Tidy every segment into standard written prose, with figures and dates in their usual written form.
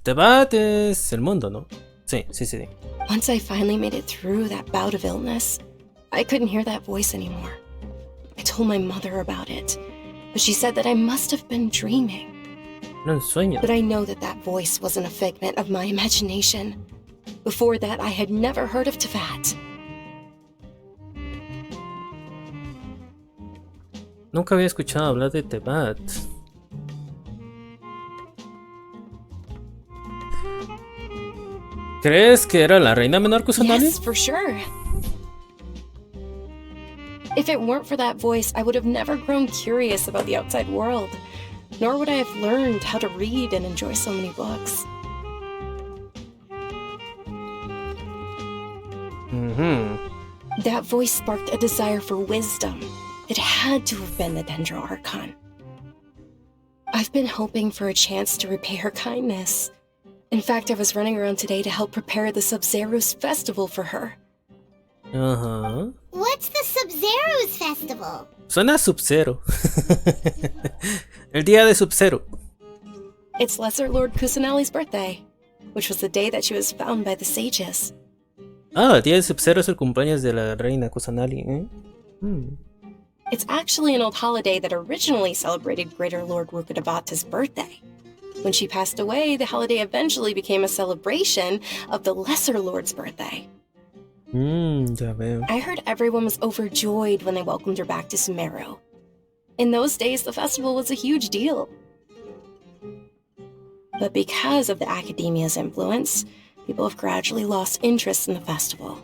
Tebat es el mundo, ¿no? Sí. Once I finally made it through that bout of illness, I couldn't hear that voice anymore. I told my mother about it, but she said that I must have been dreaming. Era un sueño. But I know that that voice wasn't a figment of my imagination. Before that, I had never heard of Tevat. Nunca había escuchado hablar de Tebat. ¿Crees que era la reina menor Kusanagi? Yes, for sure. If it weren't for that voice, I would have never grown curious about the outside world, nor would I have learned how to read and enjoy so many books. That voice sparked a desire for wisdom. It had to have been the Dendro Archon. I've been hoping for a chance to repay her kindness. In fact, I was running around today to help prepare the Sub-Zero's festival for her. What's the Sub-Zero's festival? Suena a Sub-Zero. El día de Sub-Zero. It's Lesser Lord Kusanali's birthday, which was the day that she was found by the sages. Ah, el día de Sub-Zero es el cumpleaños de la reina Kusanagi, It's actually an old holiday that originally celebrated Greater Lord Rukkhadevata's birthday. When she passed away, the holiday eventually became a celebration of the Lesser Lord's birthday. Ya veo. I heard everyone was overjoyed when they welcomed her back to Sumeru. In those days, the festival was a huge deal. But because of the academia's influence, people have gradually lost interest in the festival.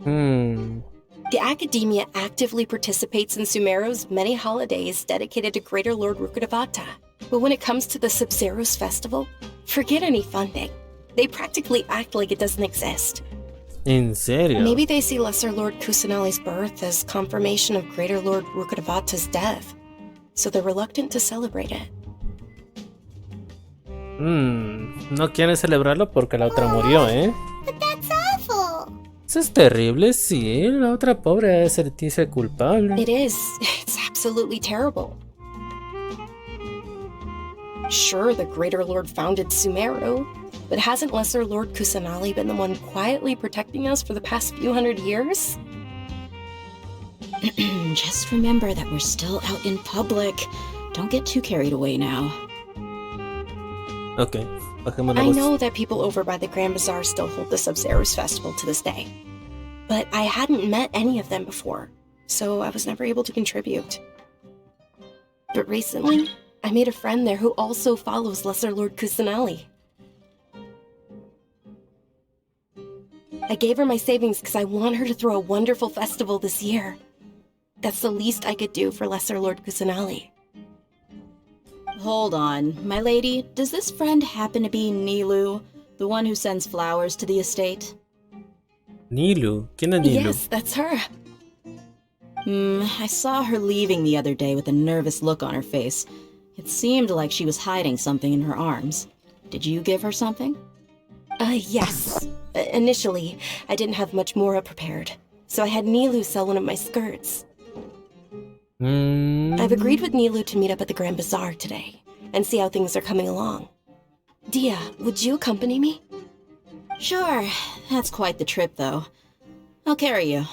The academia actively participates in Sumeru's many holidays dedicated to Greater Lord Rukkhadevata. But when it comes to the Sub-Zero's festival, forget any funding. They practically act like it doesn't exist. ¿En serio? Maybe they see Lesser Lord Kusanali's birth as confirmation of Greater Lord Rukkhadevata's death, so they're reluctant to celebrate it. No quieren celebrarlo porque la otra murió, ¿eh? But that's awful. Eso es terrible, sí. La otra pobre debe sentirse culpable. It is. It's absolutely terrible. Sure, the Greater Lord founded Sumeru, but hasn't Lesser Lord Kusanali been the one quietly protecting us for the past few hundred years? Just remember that we're still out in public. Don't get too carried away now. Ok, bajemos la I voz. know that people over by the Grand Bazaar still hold the Sub-Zero's festival to this day, but I hadn't met any of them before, so I was never able to contribute. But recently, I made a friend there who also follows Lesser Lord Kusanali. I gave her my savings because I want her to throw a wonderful festival this year. That's the least I could do for Lesser Lord Kusanali. Hold on, my lady, does this friend happen to be Nilu, the one who sends flowers to the estate? Nilu. ¿Quién es Nilu? Yes, that's her. I saw her leaving the other day with a nervous look on her face. It seemed like she was hiding something in her arms. Did you give her something? Yes. Initially, I didn't have much more prepared, so I had Nilu sell one of my skirts. I've agreed with Nilu to meet up at the Grand Bazaar today, and see how things are coming along. Dia, would you accompany me? Sure, that's quite the trip though. I'll carry you.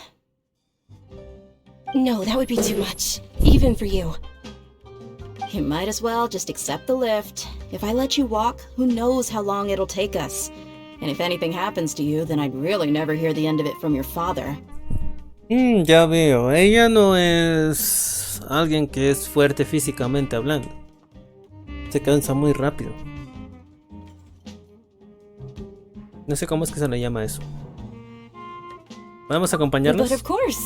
No, that would be too much, even for you. You might as well just accept the lift. If I let you walk, who knows how long it'll take us. And if anything happens to you, then I'd really never hear the end of it from your father. Ya veo. Ella no es alguien que es fuerte físicamente hablando. Se cansa muy rápido. No sé cómo es que se le llama eso. ¿Podemos acompañarlos? But of course.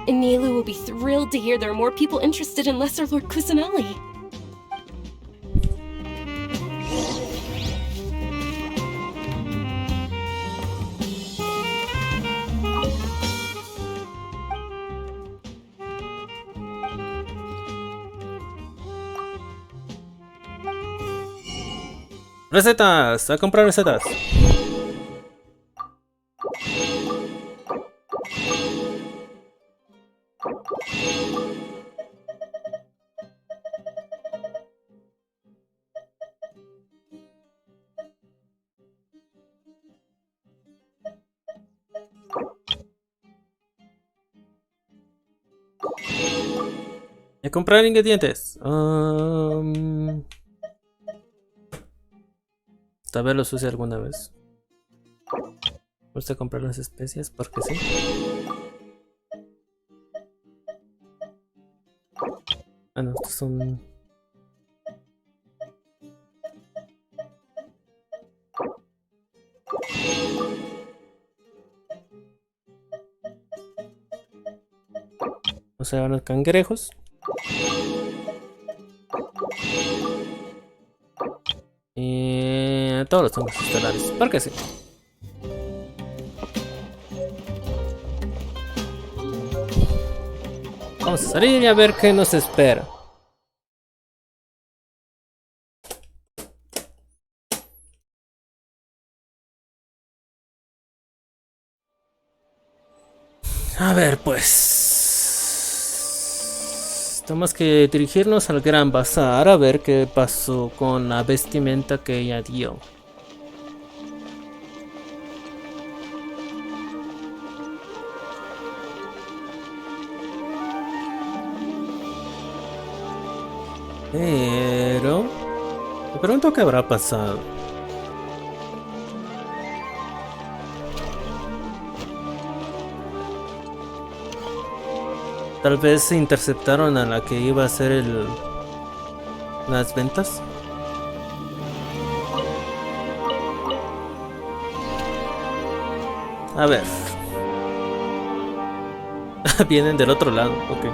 Nilu will be thrilled to hear there are more people interested in Lesser Lord Kusanali. Recetas, a comprar recetas. comprar ingredientes. Tal vez los use alguna vez. Me gusta comprar las especias porque sí. Ah, no, estos son... O sea, los cangrejos. Y todos los hongos estelares, porque sí. Vamos a salir y a ver qué nos espera. A ver, pues... Tenemos que dirigirnos al gran bazar a ver qué pasó con la vestimenta que ella dio. Pero... me pregunto qué habrá pasado. Tal vez interceptaron a la que iba a hacer las ventas. A ver. Vienen del otro lado, ok.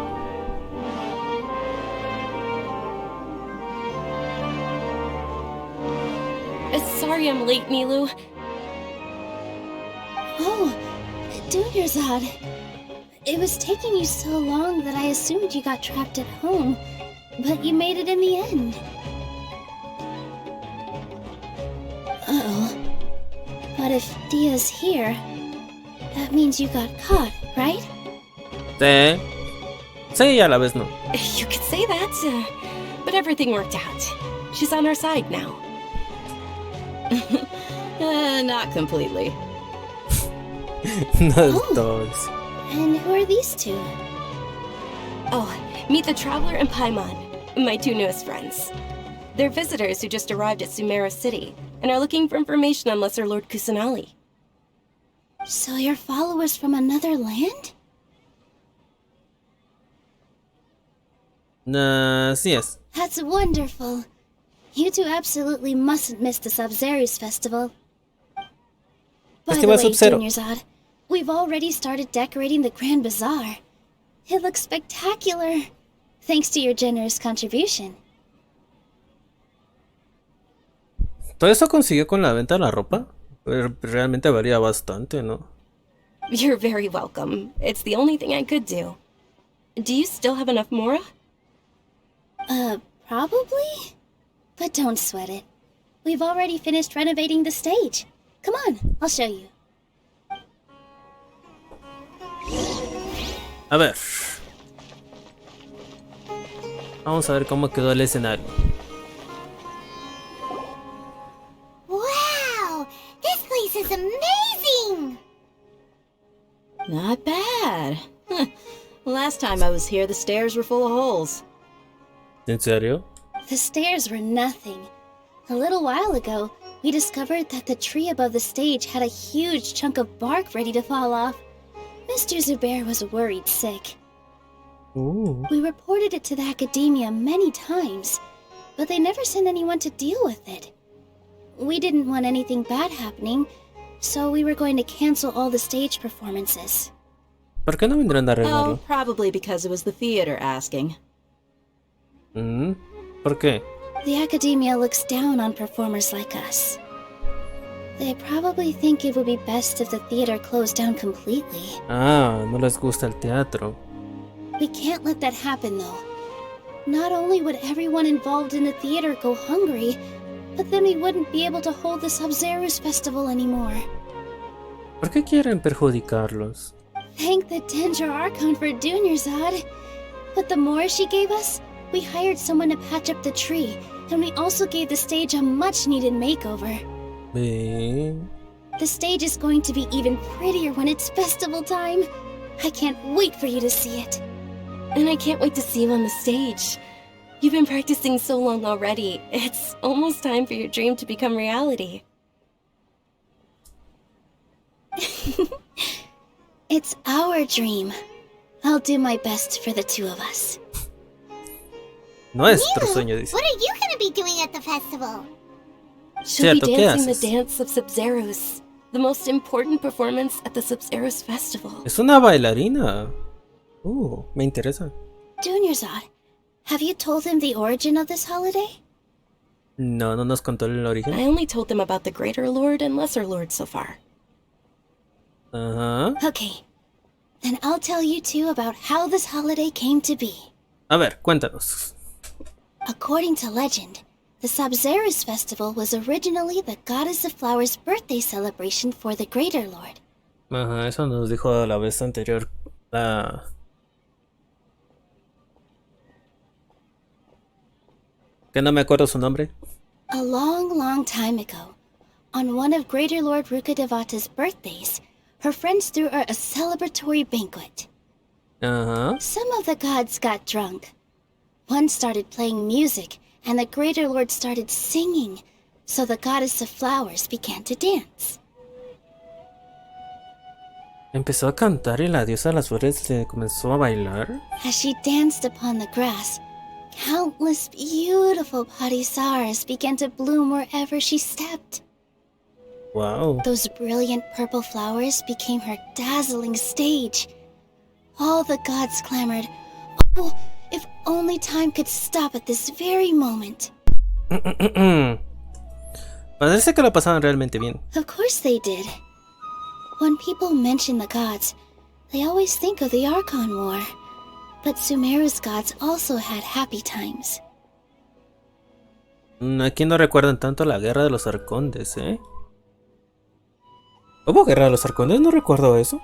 Sorry I'm late, Milu. Oh, Dunyarzad. It was taking you so long that I assumed you got trapped at home, but you made it in the end. Uh-oh. But if Dia's here, that means you got caught, right? Sí. Sí, a la vez no. You could say that, but everything worked out. She's on our side now. Not completely. No todos. And who are these two? Oh, meet the Traveler and Paimon, my two newest friends. They're visitors who just arrived at Sumeru City and are looking for information on Lesser Lord Kusanali. So you're followers from another land? Así es. That's wonderful. You two absolutely mustn't miss the Sub-Zero's festival. By the Festival way, Sub-Zero. Dunyarzad, we've already started decorating the Grand Bazaar. It looks spectacular, thanks to your generous contribution. ¿Todo eso consiguió con la venta de la ropa? Realmente varía bastante, ¿no? You're very welcome. It's the only thing I could do. Do you still have enough Mora? Probably? But don't sweat it. We've already finished renovating the stage. Come on, I'll show you. A ver. Vamos a ver cómo quedó el escenario. Wow! This place is amazing! Not bad. Last time I was here, the stairs were full of holes. ¿En serio? The stairs were nothing. A little while ago, we discovered that the tree above the stage had a huge chunk of bark ready to fall off. Mr. Zubair was worried sick. Ooh. We reported it to the academia many times, but they never sent anyone to deal with it. We didn't want anything bad happening, so we were going to cancel all the stage performances. ¿Por qué no vendrán a Oh, arreglarlo? probably because it was the theater asking. ¿Por qué? The academia looks down on performers like us. They probably think it would be best if the theater closed down completely. Ah, no les gusta el teatro. We can't let that happen, though. Not only would everyone involved in the theater go hungry, but then we wouldn't be able to hold the Sub-Zero's festival anymore. ¿Por qué quieren perjudicarlos? Thank the Danger Archon for Dunyarzad. But the more she gave us, we hired someone to patch up the tree, and we also gave the stage a much-needed makeover. The stage is going to be even prettier when it's festival time. I can't wait for you to see it. And I can't wait to see you on the stage. You've been practicing so long already. It's almost time for your dream to become reality. It's our dream. I'll do my best for the two of us. Nuestro sueño, dice. What are you gonna be doing at the festival? She'll be Cierto, ¿qué dancing the haces? dance of Sub-Zeros, the most important performance at the Sub-Zeros festival. Es una bailarina. Me interesa. Dunyarzad, have you told him the origin of this holiday? No nos contó el origen. I only told them about the Greater Lord and Lesser Lord so far. Ajá. Okay, then I'll tell you two about how this holiday came to be. A ver, cuéntanos. According to legend, the Sub-Zeros festival was originally the Goddess of Flowers' birthday celebration for the Greater Lord. Ajá, eso nos dijo la vez anterior. Que no me acuerdo su nombre. A long, long time ago, on one of Greater Lord Rukadevata's birthdays, her friends threw her a celebratory banquet. Ajá. Some of the gods got drunk. One started playing music, and the Greater Lord started singing, so the Goddess of Flowers began to dance. Empezó a cantar y la diosa de las flores le comenzó a bailar. As she danced upon the grass, countless beautiful padisaras began to bloom wherever she stepped. Wow. Those brilliant purple flowers became her dazzling stage. All the gods clamored, "Oh, if only time could stop at this very moment." Parece que lo pasaban realmente bien. Of course they did. When people mention the gods, they always think of the Archon War. But Sumeru's gods also had happy times. Aquí no recuerdan tanto la guerra de los arcondes, ¿eh? ¿Hubo guerra de los arcondes? No recuerdo eso.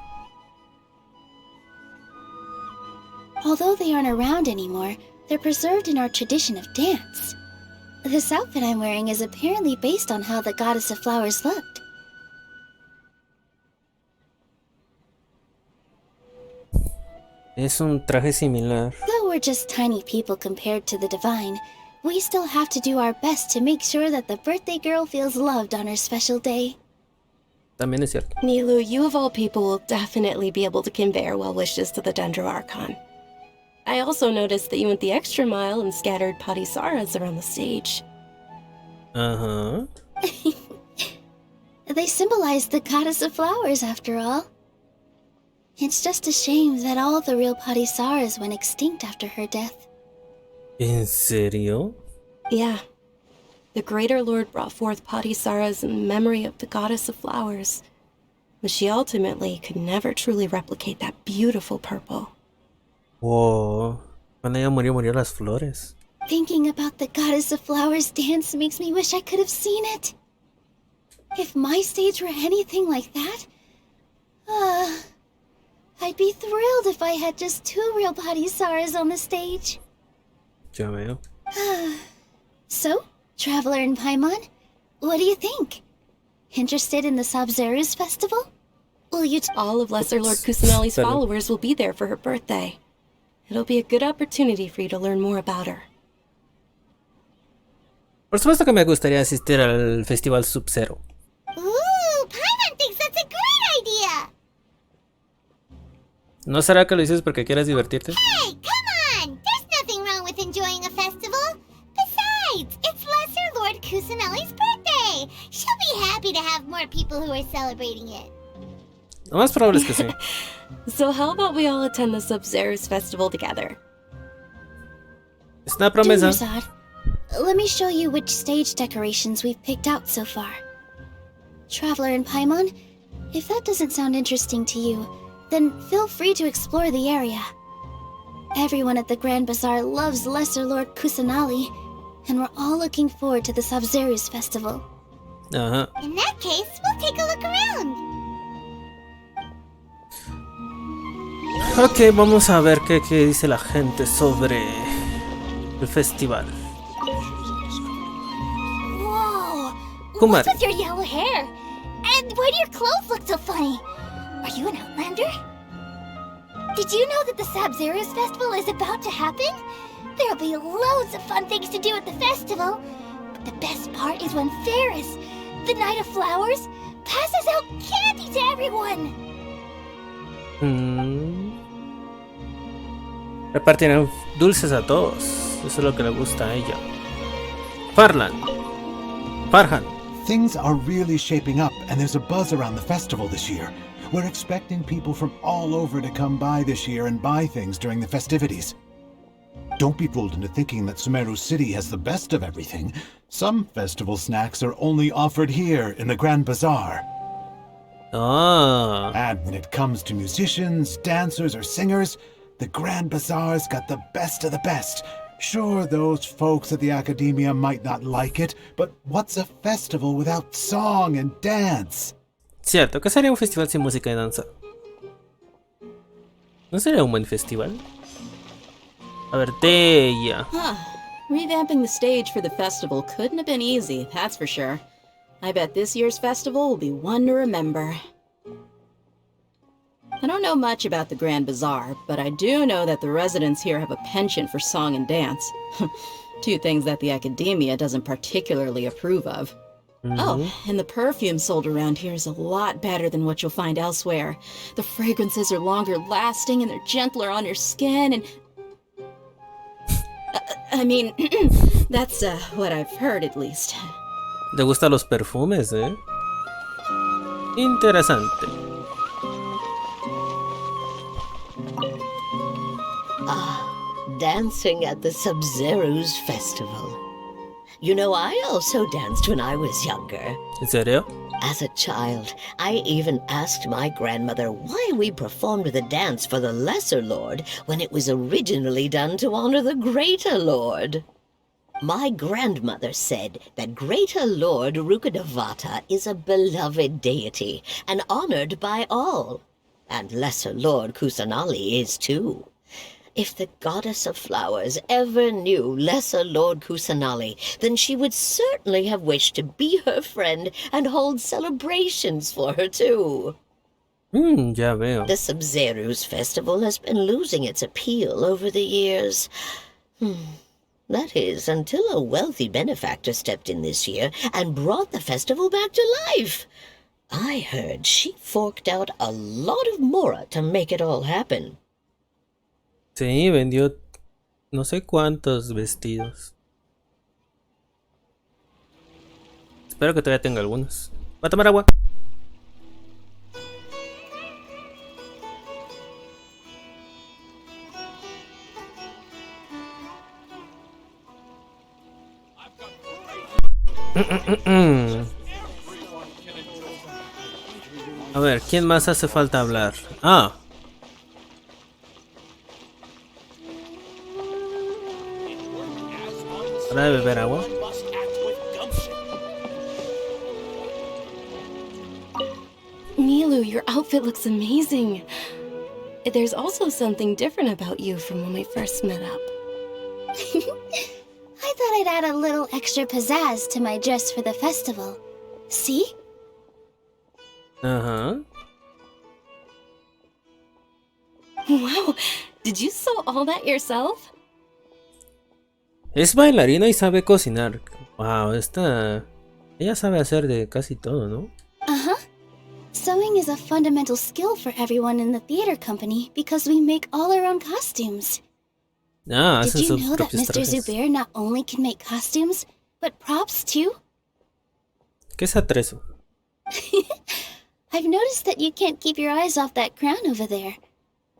Although they aren't around anymore, they're preserved in our tradition of dance. This outfit I'm wearing is apparently based on how the Goddess of Flowers looked. Es un traje similar. Though we're just tiny people compared to the divine, we still have to do our best to make sure that the birthday girl feels loved on her special day. También es cierto. Nilu, you of all people will definitely be able to convey our well wishes to the Dendro Archon. I also noticed that you went the extra mile and scattered Padisaras around the stage. Ajá. They symbolize the Goddess of Flowers, after all. It's just a shame that all the real Padisaras went extinct after her death. ¿En serio? Yeah. The Greater Lord brought forth Padisaras in memory of the Goddess of Flowers, but she ultimately could never truly replicate that beautiful purple. Wow. Cuando ella murió, murió las flores. Thinking about the Goddess of Flowers dance makes me wish I could have seen it. If my stage were anything like that, I'd be thrilled if I had just 2 real Padisaras on the stage. Ya veo. So, Traveler and Paimon, what do you think? Interested in the Sub-Zeros festival? Will you All of Lesser Lord Kusanali's Sorry. followers will be there for her birthday. It'll be a good opportunity for you to learn more about her. Por supuesto que me gustaría asistir al festival Sub-Zero. Ooh, Paimon thinks that's a great idea! ¿No será que lo dices porque quieres divertirte? Hey, come on! There's nothing wrong with enjoying a festival. Besides, it's Lesser Lord Kusanali's birthday. She'll be happy to have more people who are celebrating it. Lo más probable es que sí. So how about we all attend the Sub-Zeros festival together? Es una promesa. Dunyarzad, let me show you which stage decorations we've picked out so far. Traveler and Paimon, if that doesn't sound interesting to you, then feel free to explore the area. Everyone at the Grand Bazaar loves Lesser Lord Kusanali, and we're all looking forward to the Sub-Zeros festival. Ajá. In that case, we'll take a look around. Ok, vamos a ver qué dice la gente sobre el festival. Whoa! Kumari. What's with your yellow hair? And why do your clothes look so funny? Are you an outlander? Did you know that the Sabzeruz festival is about to happen? There'll be loads of fun things to do at the festival. But the best part is when Ferris, the Knight of Flowers, passes out candy to everyone. Repartirán dulces a todos. Eso es lo que le gusta a ella. Farhan. Things are really shaping up, and there's a buzz around the festival this year. We're expecting people from all over to come by this year and buy things during the festivities. Don't be fooled into thinking that Sumeru City has the best of everything. Some festival snacks are only offered here in the Grand Bazaar. And when it comes to musicians, dancers, or singers, the Grand Bazaar's got the best of the best. Sure, those folks at the Academia might not like it, but what's a festival without song and dance? Cierto, ¿qué sería un festival sin música y danza? ¿No sería un buen festival? A ver, Teya. Revamping the stage for the festival couldn't have been easy, that's for sure. I bet this year's festival will be one to remember. I don't know much about the Grand Bazaar, but I do know that the residents here have a penchant for song and dance. Two things that the Academia doesn't particularly approve of. Oh, and the perfume sold around here is a lot better than what you'll find elsewhere. The fragrances are longer lasting and they're gentler on your skin and... I mean, that's what I've heard at least. ¿Te gustan los perfumes, eh? Interesante. Dancing at the Sabzeruz festival. You know, I also danced when I was younger. ¿En serio? As a child, I even asked my grandmother why we performed the dance for the Lesser Lord when it was originally done to honor the Greater Lord. My grandmother said that Greater Lord Rukkhadevata is a beloved deity and honored by all, and Lesser Lord Kusanali is too. If the Goddess of Flowers ever knew Lesser Lord Kusanali, then she would certainly have wished to be her friend and hold celebrations for her too. Ya veo. The Sabzeruz festival has been losing its appeal over the years. That is, until a wealthy benefactor stepped in this year and brought the festival back to life. I heard she forked out a lot of mora to make it all happen. Sí, vendió no sé cuántos vestidos. Espero que todavía tenga algunos. ¿Va a tomar agua? A ver, ¿quién más hace falta hablar? ¿Hora de beber agua? Milu, your outfit looks amazing. There's also something different about you from when we first met up. I thought I'd add a little extra pizzazz to my dress for the festival. See? Ajá. Wow, did you sew all that yourself? Es bailarina y sabe cocinar. Wow, ella sabe hacer de casi todo, ¿no? Uh-huh. Sewing is a fundamental skill for everyone in the theater company because we make all our own costumes. Hacen Did you sus know that propios Mr. trajes. Zubair not only can make costumes, but props too? ¿Qué es atrezo? I've noticed that you can't keep your eyes off that crown over there.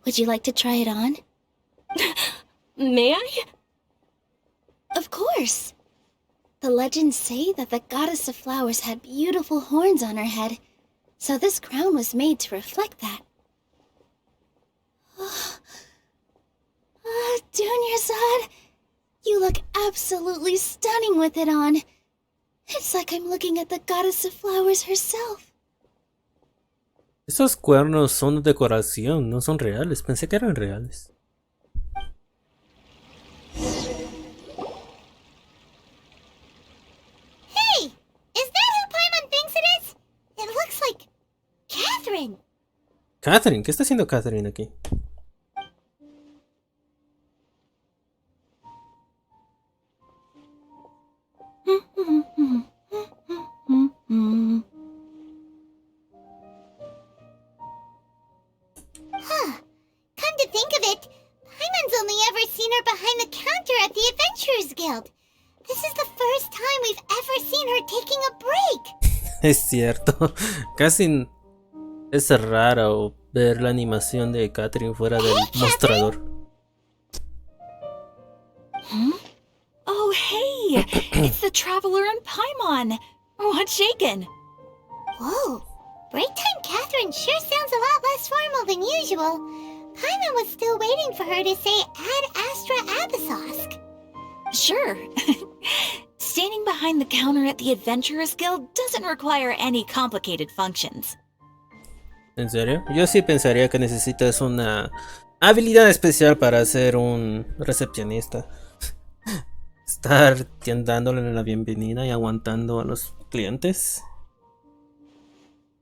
Would you like to try it on? May I? Of course. The legends say that the Goddess of Flowers had beautiful horns on her head, so this crown was made to reflect that. Dunya-san, you look absolutely stunning with it on. It's like I'm looking at the Goddess of Flowers herself. Esos cuernos son decoración, no son reales. Pensé que eran reales. Hey! Is that who Paimon thinks it is? It looks like Catherine. Catherine, ¿qué está haciendo Catherine aquí? imagine her taking a break. Es cierto. Casi es raro ver la animación de Catherine fuera del mostrador. Hmm? Oh, hey! It's the Traveler and Paimon! What's shaken? Whoa, break time Catherine sure sounds a lot less formal than usual. Paimon was still waiting for her to say Ad Astra Abyssosque. Sure. Standing behind the counter at the Adventurers Guild doesn't require any complicated functions. ¿En serio? Yo sí pensaría que necesitas una habilidad especial para ser un recepcionista. Estar dándole la bienvenida y aguantando a los clientes.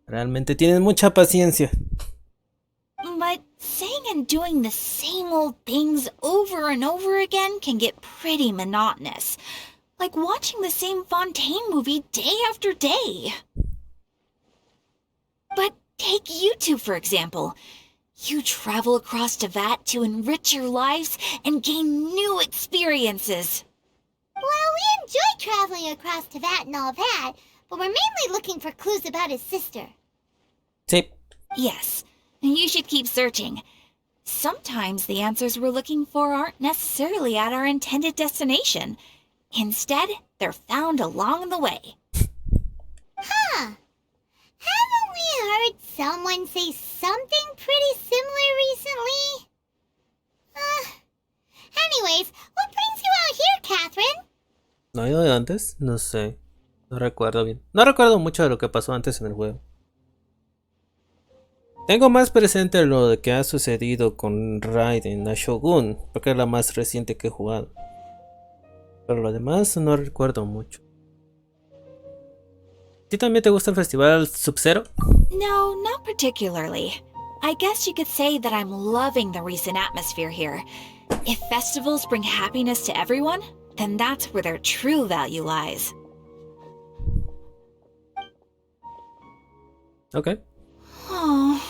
Realmente tienen mucha paciencia. But saying and doing the same old things over and over again can get pretty monotonous. Like watching the same Fontaine movie day after day. But take you two, for example. You travel across Teyvat to enrich your lives and gain new experiences. Well, we enjoy traveling across Teyvat and all that, but we're mainly looking for clues about his sister. Sí. Yes, you should keep searching. Sometimes the answers we're looking for aren't necessarily at our intended destination. Instead, they're found along the way. Huh. Haven't we heard someone say something pretty similar recently? Anyways, what brings you out here, Catherine? ¿No he ido antes? No sé. No recuerdo bien. No recuerdo mucho de lo que pasó antes en el juego. Tengo más presente lo de que ha sucedido con Raiden a Shogun, porque es la más reciente que he jugado. Pero lo demás no recuerdo mucho. ¿A ti también te gusta el festival Sub-Zero? No, not particularly. I guess you could say that I'm loving the recent atmosphere here. If festivals bring happiness to everyone, then that's where their true value lies. Okay. Oh,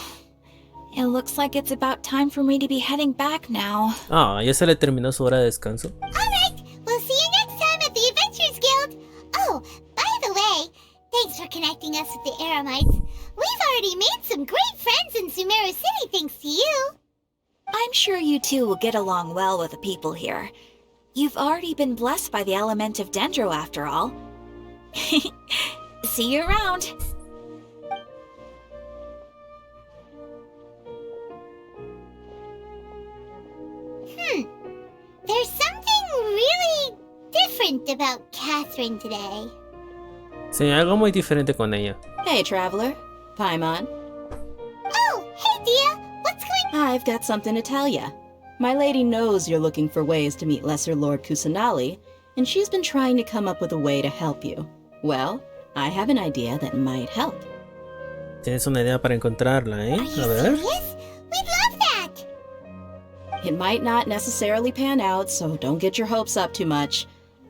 it looks like it's about time for me to be heading back now. Ah, ya se le terminó su hora de descanso. Alright, we'll see you next time at the Adventurers Guild. Oh, by the way, thanks for connecting us with the Eremites. We've already made some great friends in Sumeru City thanks to you. I'm sure you two will get along well with the people here. You've already been blessed by the element of Dendro after all. See you around. There's something really different about Catherine today. Sí, algo muy diferente con ella. Hey, Traveler. Paimon. Oh, hey, Dia. What's going on? I've got something to tell ya. My lady knows you're looking for ways to meet Lesser Lord Kusanali, and she's been trying to come up with a way to help you. Well, I have an idea that might help. Tienes una idea para encontrarla, ¿eh? Are you A ver. serious? We'd love that. It might not necessarily pan out, so don't get your hopes up too much.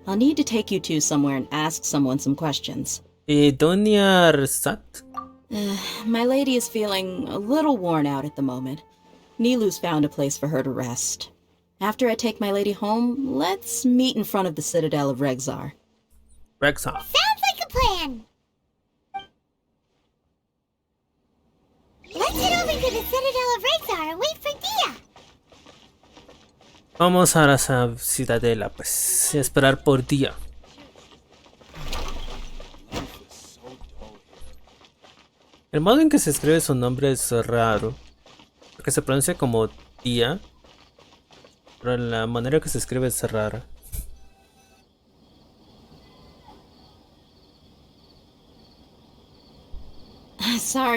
I'll need to take you two somewhere and ask someone some questions. ¿Y Doña Rsat? My lady is feeling a little worn out at the moment. Nilu's found a place for her to rest. After I take my lady home, let's meet in front of the Citadel of Regzar. Rexha. Sounds like a plan. Let's head over to the Citadel of Regzar and wait for Dia. Vamos a la ciudadela, pues, y a esperar por Dia. El modo en que se escribe su nombre es raro, porque se pronuncia como Dia, pero la manera que se escribe es rara. Sorry,